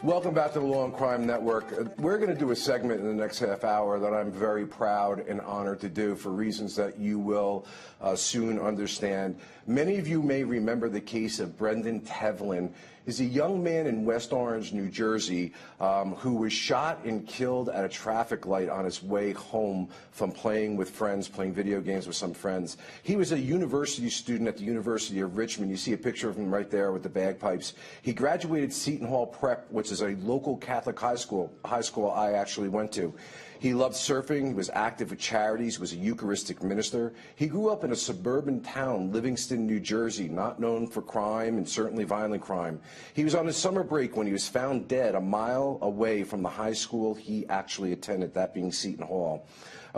Welcome back to the Law and Crime Network. We're going to do a segment in the next half hour that I'm very proud and honored to do for reasons that you will soon understand. Many of you may remember the case of Brendan Tevlin. He's a young man in West Orange, New Jersey, who was shot and killed at a traffic light on his way home from playing with friends, playing video games with some friends. He was a university student at the University of Richmond. You see a picture of him right there with the bagpipes. He graduated Seton Hall Prep, which is a local Catholic high school I actually went to. He loved surfing. He was active with charities, was a Eucharistic minister. He grew up in a suburban town, Livingston, New Jersey, not known for crime and certainly violent crime. He was on his summer break when he was found dead a mile away from the high school he actually attended, that being Seton Hall.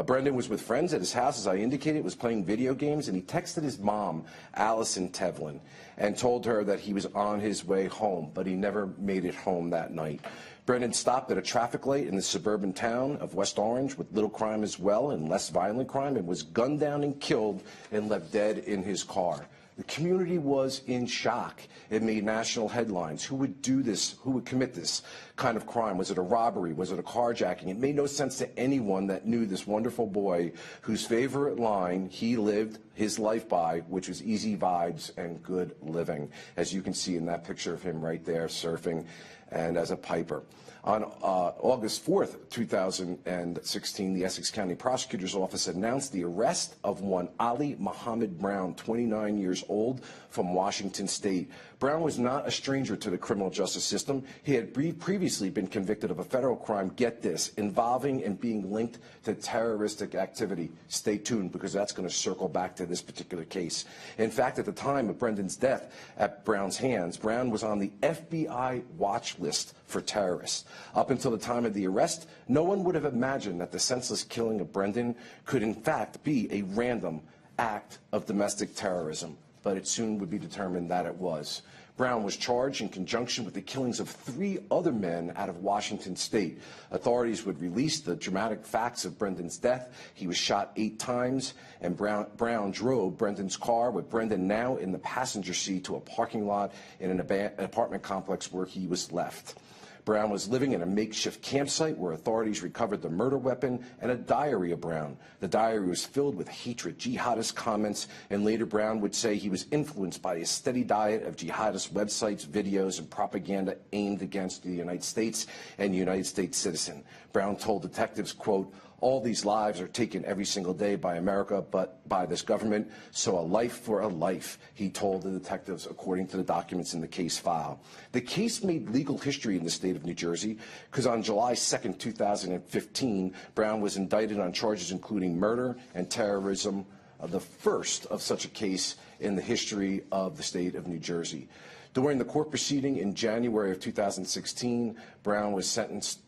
Brendan was with friends at his house, as I indicated, was playing video games, and he texted his mom, Allison Tevlin, and told her that he was on his way home, but he never made it home that night. Brendan stopped at a traffic light in the suburban town of West Orange with little crime as well and less violent crime, and was gunned down and killed and left dead in his car. The community was in shock. It made national headlines. Who would do this? Who would commit this kind of crime? Was it a robbery? Was it a carjacking? It made no sense to anyone that knew this wonderful boy whose favorite line he lived his life by, which was easy vibes and good living, as you can see in that picture of him right there surfing and as a piper. On August 4th, 2016, the Essex County Prosecutor's Office announced the arrest of one Ali Muhammad Brown, 29 years old, from Washington State. Brown was not a stranger to the criminal justice system. He had previously been convicted of a federal crime, get this, involving and being linked to terroristic activity. Stay tuned, because that's going to circle back to this particular case. In fact, at the time of Brendan's death at Brown's hands, Brown was on the FBI watch list for terrorists. Up until the time of the arrest, no one would have imagined that the senseless killing of Brendan could in fact be a random act of domestic terrorism, but it soon would be determined that it was. Brown was charged in conjunction with the killings of 3 other men out of Washington State. Authorities would release the dramatic facts of Brendan's death. He was shot 8 times, and Brown drove Brendan's car with Brendan now in the passenger seat to a parking lot in an apartment complex where he was left. Brown was living in a makeshift campsite where authorities recovered the murder weapon and a diary of Brown. The diary was filled with hatred, jihadist comments, and later Brown would say he was influenced by a steady diet of jihadist websites, videos, and propaganda aimed against the United States and the United States citizen. Brown told detectives, quote, "All these lives are taken every single day by America, but by this government, so a life for a life," he told the detectives, according to the documents in the case file. The case made legal history in the state of New Jersey because on July 2nd, 2015, Brown was indicted on charges including murder and terrorism, the first of such a case in the history of the state of New Jersey. During the court proceeding in January of 2016, Brown was sentenced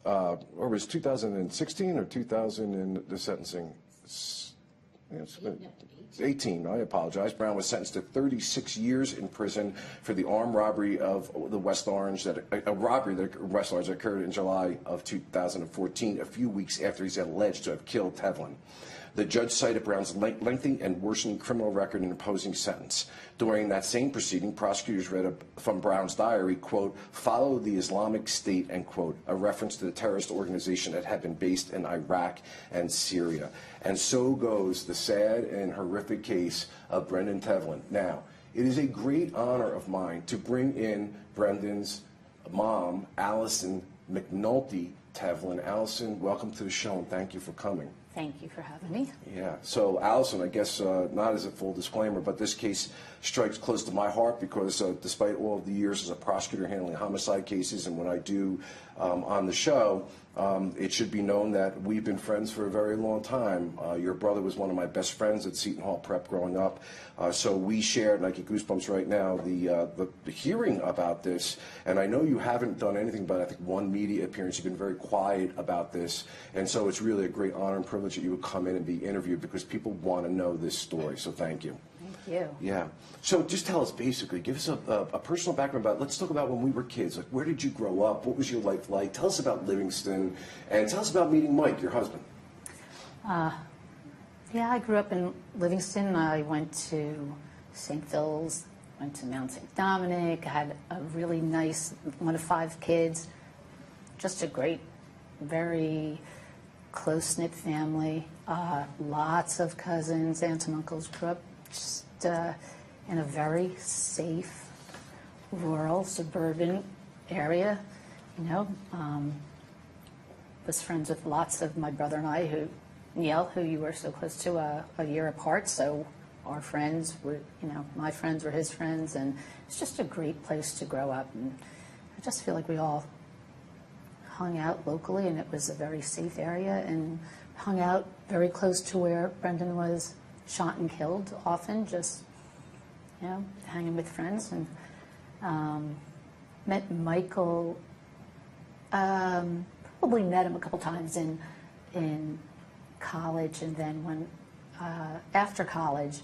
or was 2016 or 2000 in the sentencing? Yes, 18, I apologize. Brown was sentenced to 36 years in prison for the armed robbery of the West Orange, a robbery that West Orange occurred in July of 2014, a few weeks after he's alleged to have killed Tevlin. The judge cited Brown's lengthy and worsening criminal record in imposing sentence. During that same proceeding, prosecutors read from Brown's diary, quote, "Follow the Islamic State," end quote, a reference to the terrorist organization that had been based in Iraq and Syria. And so goes the sad and horrific case of Brendan Tevlin. Now, it is a great honor of mine to bring in Brendan's mom, Allison McNulty Tevlin. Allison, welcome to the show, and thank you for coming. Thank you for having me. Yeah. So, Allison, I guess not as a full disclaimer, but this case strikes close to my heart because despite all of the years as a prosecutor handling homicide cases and what I do on the show, it should be known that we've been friends for a very long time. Your brother was one of my best friends at Seton Hall Prep growing up. So we shared, and I get goosebumps right now, the hearing about this. And I know you haven't done anything but, I think, one media appearance. You've been very quiet about this. And so it's really a great honor and privilege that you would come in and be interviewed because people want to know this story. So thank you. Thank you. Yeah. So just tell us basically, give us a personal background about, let's talk about when we were kids. Like, where did you grow up? What was your life like? Tell us about Livingston, and tell us about meeting Mike, your husband. Yeah, I grew up in Livingston. I went to St. Phil's went to Mount St. Dominic, had a really nice, one of 5 kids, just a great, very close-knit family, lots of cousins, aunts and uncles. Grew up just in a very safe, rural, suburban area, you know. Was friends with lots of my brother and I, Neil, who you were so close to, a year apart, so our friends were, you know, my friends were his friends, and it's just a great place to grow up. And I just feel like we all hung out locally, and it was a very safe area, and hung out very close to where Brendan was shot and killed often, just, you know, hanging with friends. And met Michael, probably met him a couple times in college, and then when after college,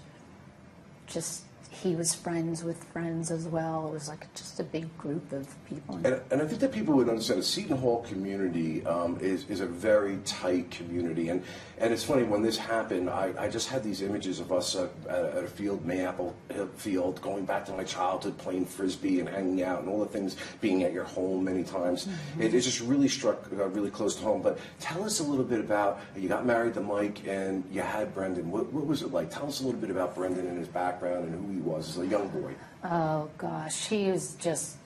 just he was friends with friends as well. It was like just a big group of people. And I think that people would understand the Seton Hall community is a very tight community. And it's funny, when this happened, I just had these images of us at a field, Mayapple field, going back to my childhood, playing Frisbee and hanging out and all the things, being at your home many times. Mm-hmm. It just really struck really close to home. But tell us a little bit about, you got married to Mike and you had Brendan. What was it like? Tell us a little bit about Brendan and his background and who he was as a young boy. Oh gosh, he was just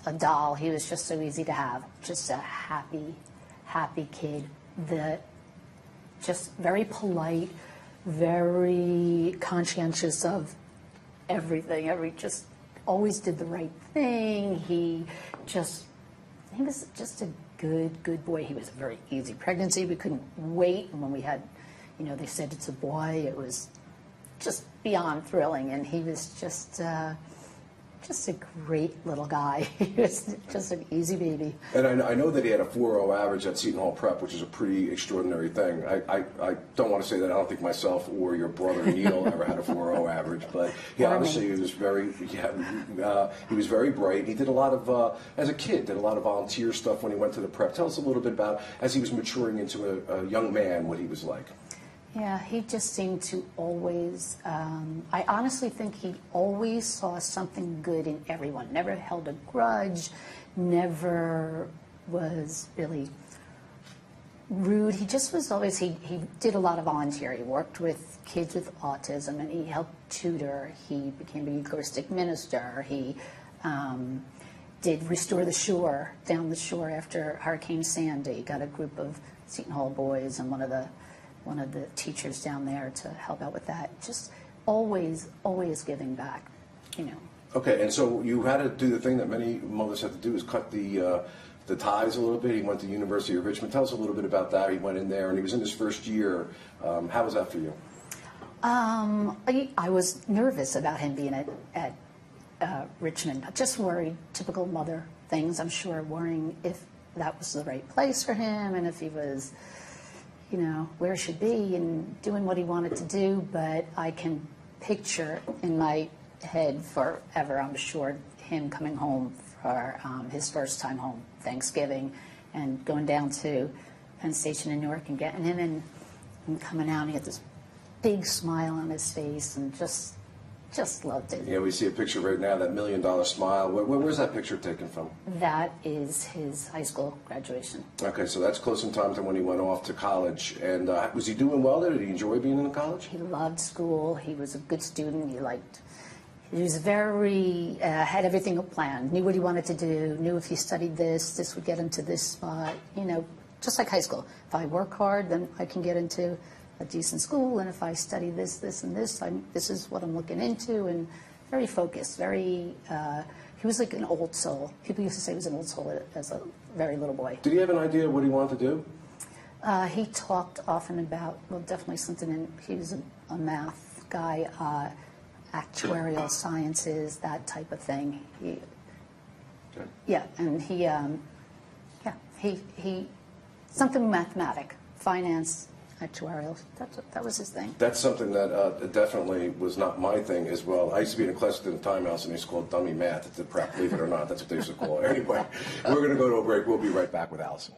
a doll. He was just so easy to have. Just a happy kid that just very polite, very conscientious of everything. Just always did the right thing. He was just a good boy. He was a very easy pregnancy. We couldn't wait. And when we had, you know, they said it's a boy, it was just beyond thrilling, and he was just a great little guy. He was just an easy baby. And I know that he had a 4.0 average at Seton Hall Prep, which is a pretty extraordinary thing. I don't want to say that I don't think myself or your brother Neil ever had a 4.0 average, but yeah, obviously he was he was very bright. He did a lot of, as a kid, did a lot of volunteer stuff when he went to the prep. Tell us a little bit about, as he was maturing into a young man, what he was like. Yeah, he just seemed to always, I honestly think he always saw something good in everyone, never held a grudge, never was really rude. He just was always, he did a lot of volunteer. He worked with kids with autism, and he helped tutor. He became a Eucharistic minister. He did restore the shore, down the shore after Hurricane Sandy. Got a group of Seton Hall boys and one of the teachers down there to help out with that. Just always giving back, you know. Okay, and so you had to do the thing that many mothers have to do, is cut the ties a little bit. He went to the University of Richmond. Tell us a little bit about that. He went in there, and he was in his first year. How was that for you? I was nervous about him being at Richmond. Just worried, typical mother things, I'm sure, worrying if that was the right place for him and if he was, you know, where he should be and doing what he wanted to do. But I can picture in my head forever, I'm sure, him coming home for his first time home, Thanksgiving, and going down to Penn Station in Newark and getting him in and coming out, and he had this big smile on his face and just loved it. Yeah, we see a picture right now, that $1 million smile. Where's that picture taken from? That is his high school graduation. Okay, so that's close in time to when he went off to college. And was he doing well there? Did he enjoy being in college? He loved school. He was a good student. He was very, had everything planned, knew what he wanted to do, knew if he studied this would get him to this spot, you know, just like high school. If I work hard, then I can get into a decent school, and if I study this, and this, this is what I'm looking into, and very focused, very, he was like an old soul. People used to say he was an old soul as a very little boy. Did he have an idea of what he wanted to do? He talked often about, well, definitely something, he was a math guy, actuarial sciences, that type of thing. Yeah, and he something mathematic, finance, actuarial. That was his thing. That's something that definitely was not my thing as well. I used to be in a class at the time house, and they used to call it dummy math at the prep. Believe it or not, that's what they used to call it. Anyway, we're going to go to a break. We'll be right back with Allison.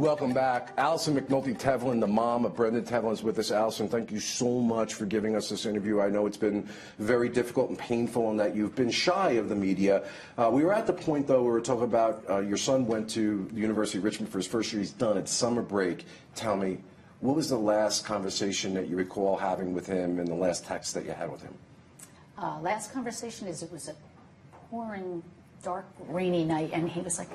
Welcome back. Allison McNulty Tevlin, the mom of Brendan Tevlin, is with us. Allison, thank you so much for giving us this interview. I know it's been very difficult and painful and that you've been shy of the media. We were at the point, though, where we were talking about your son went to the University of Richmond for his first year. He's done it, summer break. Tell me, what was the last conversation that you recall having with him and the last text that you had with him? Last conversation is it was a pouring, dark, rainy night, and he was like,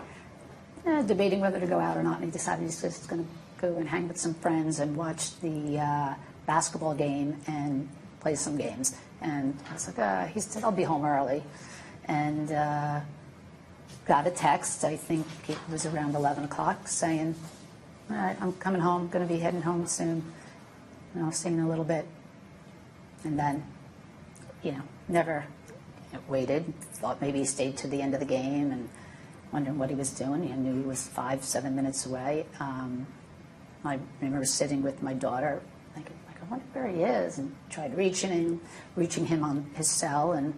debating whether to go out or not, and he decided he's just going to go and hang with some friends and watch the basketball game and play some games. And I was like, he said, I'll be home early. And got a text, I think it was around 11 o'clock, saying, all right, I'm coming home, going to be heading home soon. And I'll see you in a little bit. And then, never waited, thought maybe he stayed to the end of the game and wondering what he was doing. I knew he was 5-7 minutes away. I remember sitting with my daughter, thinking, I wonder where he is, and tried reaching him on his cell, and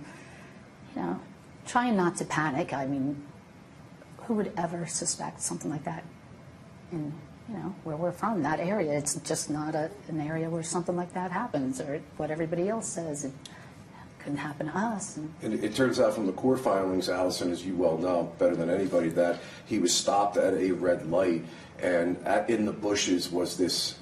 trying not to panic. I mean, who would ever suspect something like that in where we're from, that area? It's just not an area where something like that happens, or what everybody else says. It couldn't happen to us. And it turns out from the court filings, Allison, as you well know better than anybody, that he was stopped at a red light, and in the bushes was this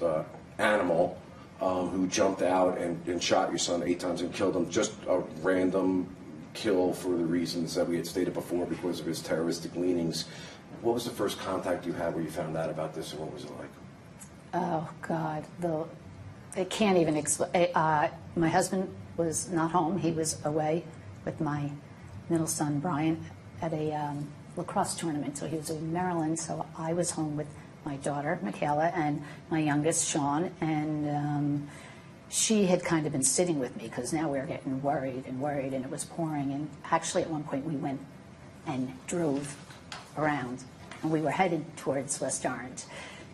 animal who jumped out and shot your son 8 times and killed him. Just a random kill for the reasons that we had stated before, because of his terroristic leanings. What was the first contact you had where you found out about this, and what was it like? Oh, God. I can't even explain. My husband was not home. He was away with my middle son, Brian, at a lacrosse tournament. So he was in Maryland. So I was home with my daughter, Michaela, and my youngest, Sean. And she had kind of been sitting with me, because now we were getting worried, and it was pouring. And actually, at one point, we went and drove around, and we were headed towards West Orange.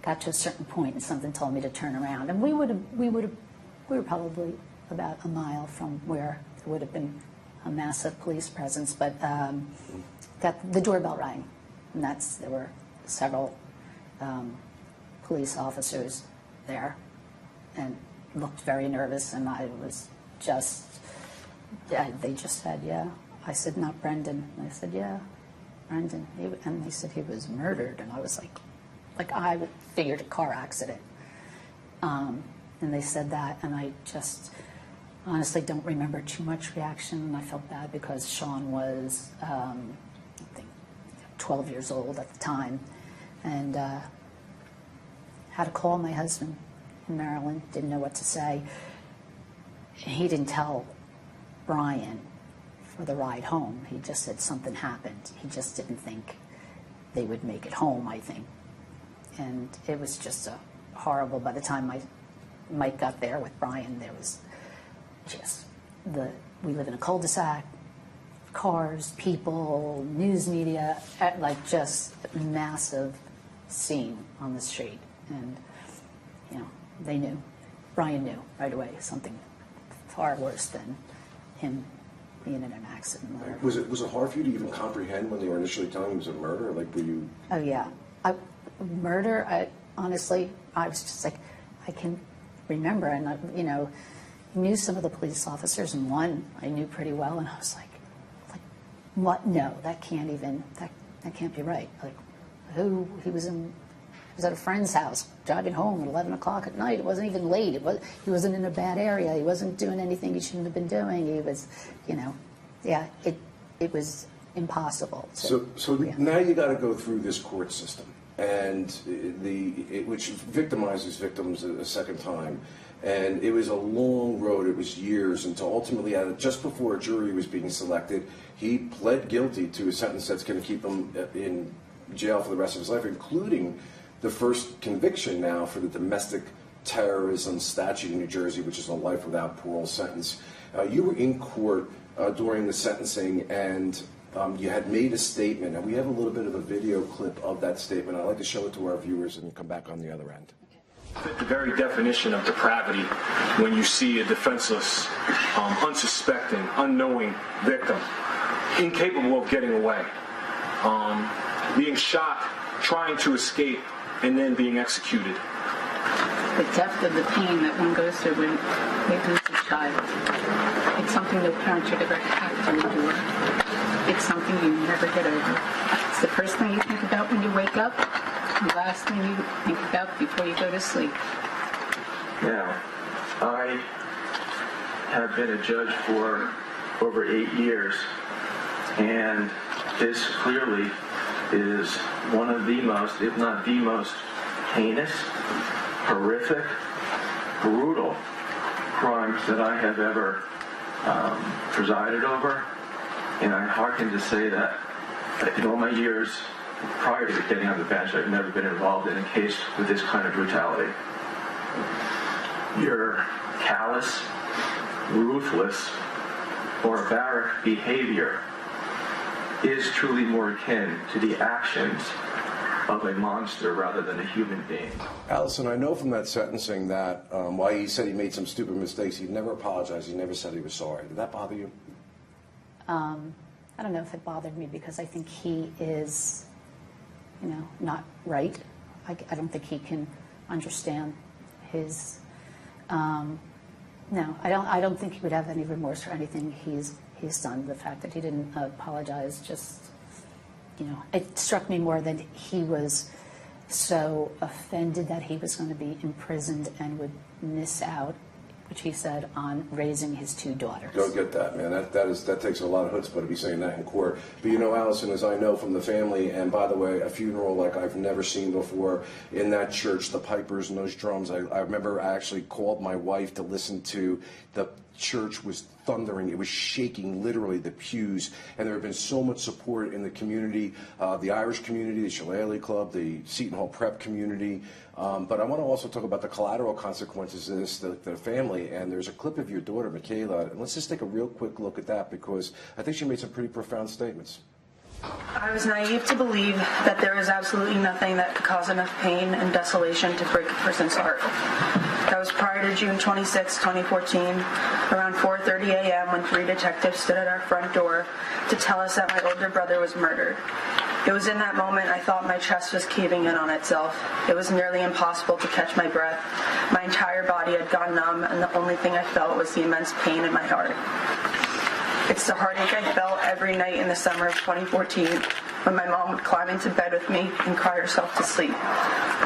Got to a certain point, and something told me to turn around. And we were probably about a mile from where there would have been a massive police presence, but the doorbell rang, and there were several police officers there, and looked very nervous, and I was just, they just said, yeah. I said, not Brendan. And I said, yeah, Brendan. And they said he was murdered, and I was like I figured a car accident. And they said that, and I just honestly don't remember too much reaction, and I felt bad because Sean was, I think, 12 years old at the time, and had to call my husband in Maryland, didn't know what to say. He didn't tell Brian for the ride home. He just said something happened. He just didn't think they would make it home, I think. And it was just horrible. By the time Mike got there with Brian, there was just we live in a cul-de-sac, cars, people, news media, like just massive scene on the street. And, they knew. Brian knew right away something far worse than him being in an accident. Was it hard for you to even comprehend when they were initially telling you it was a murder? Like, were you? Oh, yeah. Murder, honestly, I was just like, I can remember, and knew some of the police officers, and one I knew pretty well, and I was like, what? No, that can't be right. Like, he was at a friend's house, driving home at 11 o'clock at night. It wasn't even late. He wasn't in a bad area. He wasn't doing anything he shouldn't have been doing. He was, it was impossible. So yeah. Now you got to go through this court system, and which victimizes victims a second time. And it was a long road. It was years until ultimately, just before a jury was being selected, he pled guilty to a sentence that's going to keep him in jail for the rest of his life, including the first conviction now for the domestic terrorism statute in New Jersey, which is a life without parole sentence. You were in court during the sentencing, and you had made a statement, and we have a little bit of a video clip of that statement. I'd like to show it to our viewers and come back on the other end. The very definition of depravity, when you see a defenseless, unsuspecting, unknowing victim, incapable of getting away, being shot, trying to escape and then being executed. The depth of the pain that one goes through when they lose a child. It's something no parent should ever have to endure. It's something you never get over. It's the first thing you think about when you wake up, and the last thing you think about before you go to sleep. Now, I have been a judge for over 8 years, and this clearly is one of the most, if not the most, heinous, horrific, brutal crimes that I have ever presided over. And I hearken to say that in all my years prior to getting on the bench, I've never been involved in a case with this kind of brutality. Your callous, ruthless, barbaric behavior is truly more akin to the actions of a monster rather than a human being. Allison, I know from that sentencing that while he said he made some stupid mistakes, he never apologized. He never said he was sorry. Did that bother you? I don't know if it bothered me because I think he is, not right. I don't think he can understand his. No, I don't think he would have any remorse for anything he's done. The fact that he didn't apologize just, it struck me more that he was so offended that he was going to be imprisoned and would miss out, which he said, on raising his 2 daughters. Go get that, man. That takes a lot of chutzpah to be saying that in court. But Allison, as I know from the family, and by the way, a funeral like I've never seen before in that church, the pipers and those drums. I remember I actually called my wife to listen to the church was thundering. It was shaking, literally, the pews. And there had been so much support in the community, the Irish community, the Shillelagh Club, the Seton Hall Prep community. But I want to also talk about the collateral consequences of this, the family. And there's a clip of your daughter, Michaela. And let's just take a real quick look at that because I think she made some pretty profound statements. I was naive to believe that there is absolutely nothing that could cause enough pain and desolation to break a person's heart. That was prior to June 26, 2014, around 4:30 a.m. when 3 detectives stood at our front door to tell us that my older brother was murdered. It was in that moment I thought my chest was caving in on itself. It was nearly impossible to catch my breath. My entire body had gone numb, and the only thing I felt was the immense pain in my heart. It's the heartache I felt every night in the summer of 2014 when my mom would climb into bed with me and cry herself to sleep.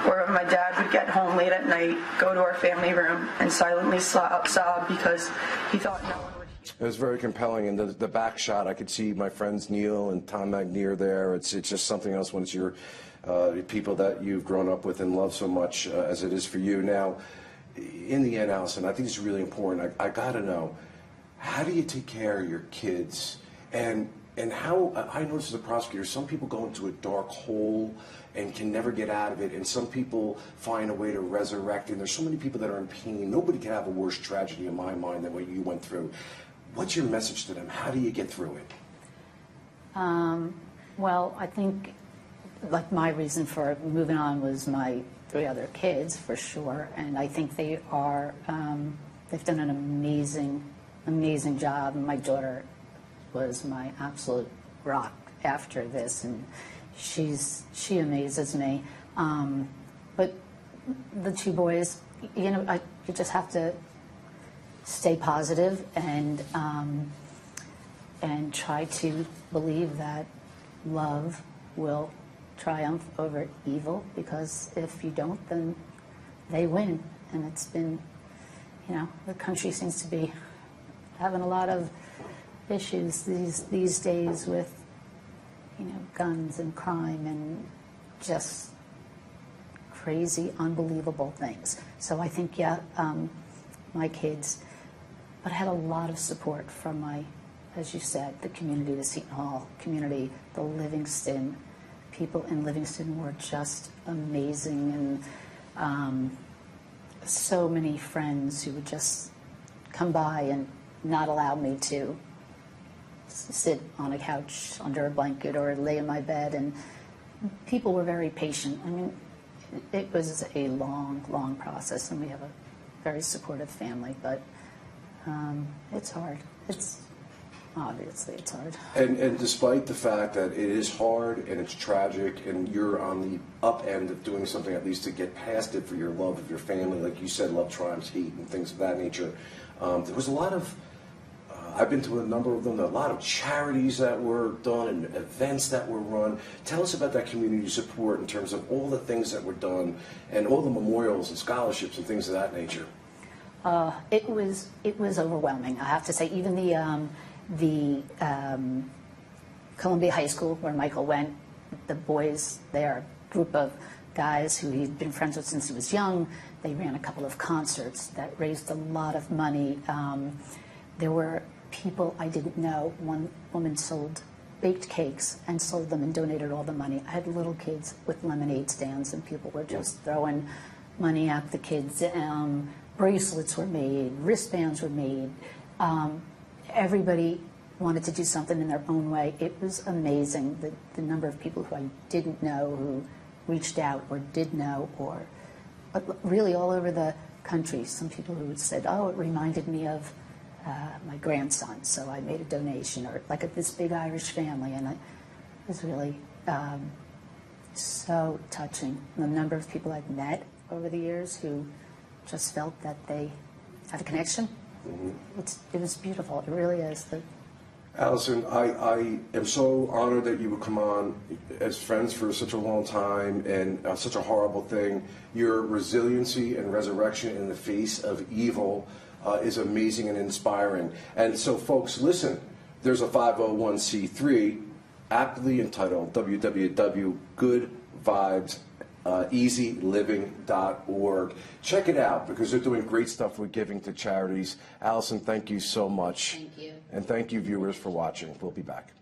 Or when my dad would get home late at night, go to our family room, and silently sob because he thought no one would. It was very compelling, and the back shot, I could see my friends Neil and Tom Magnier there. It's just something else when it's your people that you've grown up with and love so much as it is for you. Now, in the end, Allison, I think it's really important. I got to know, how do you take care of your kids? And how, I noticed as a prosecutor, some people go into a dark hole and can never get out of it, and some people find a way to resurrect, and there's so many people that are in pain. Nobody can have a worse tragedy in my mind than what you went through. What's your message to them? How do you get through it? Well, I think, like, my reason for moving on was my 3 other kids, for sure, and I think they are, they've done an amazing job. My daughter was my absolute rock after this, and she amazes me. But the 2 boys, you just have to stay positive and try to believe that love will triumph over evil, because if you don't, then they win. And it's been, the country seems to be having a lot of issues these days with, guns and crime and just crazy, unbelievable things. So I think, my kids, but I had a lot of support from as you said, the community, the Seton Hall community, the Livingston. People in Livingston were just amazing, and so many friends who would just come by and not allow me to sit on a couch under a blanket or lay in my bed, and people were very patient. I mean, it was a long process, and we have a very supportive family, but it's hard. obviously it's hard. And despite the fact that it is hard and it's tragic and you're on the up end of doing something at least to get past it for your love of your family, like you said, love triumphs hate and things of that nature, there was a lot of, I've been to a number of them, a lot of charities that were done and events that were run. Tell us about that community support in terms of all the things that were done and all the memorials and scholarships and things of that nature. It was overwhelming, I have to say. Even the Columbia High School where Michael went, the boys there, a group of guys who he'd been friends with since he was young, they ran a couple of concerts that raised a lot of money. There were people I didn't know. One woman sold baked cakes and sold them and donated all the money. I had little kids with lemonade stands and people were just throwing money at the kids. Bracelets were made, wristbands were made. Everybody wanted to do something in their own way. It was amazing, the number of people who I didn't know who reached out or did know, or really all over the country. Some people who said, oh, it reminded me of my grandson, so I made a donation, or like this big Irish family, and it was really so touching. The number of people I've met over the years who just felt that they had a connection. It was beautiful. It really is. Allison, I am so honored that you would come on as friends for such a long time and such a horrible thing. Your resiliency and resurrection in the face of evil is amazing and inspiring. And so, folks, listen, there's a 501c3 aptly entitled www.goodvibeseasyliving.org. Check it out because they're doing great stuff with giving to charities. Allison, thank you so much. Thank you. And thank you, viewers, for watching. We'll be back.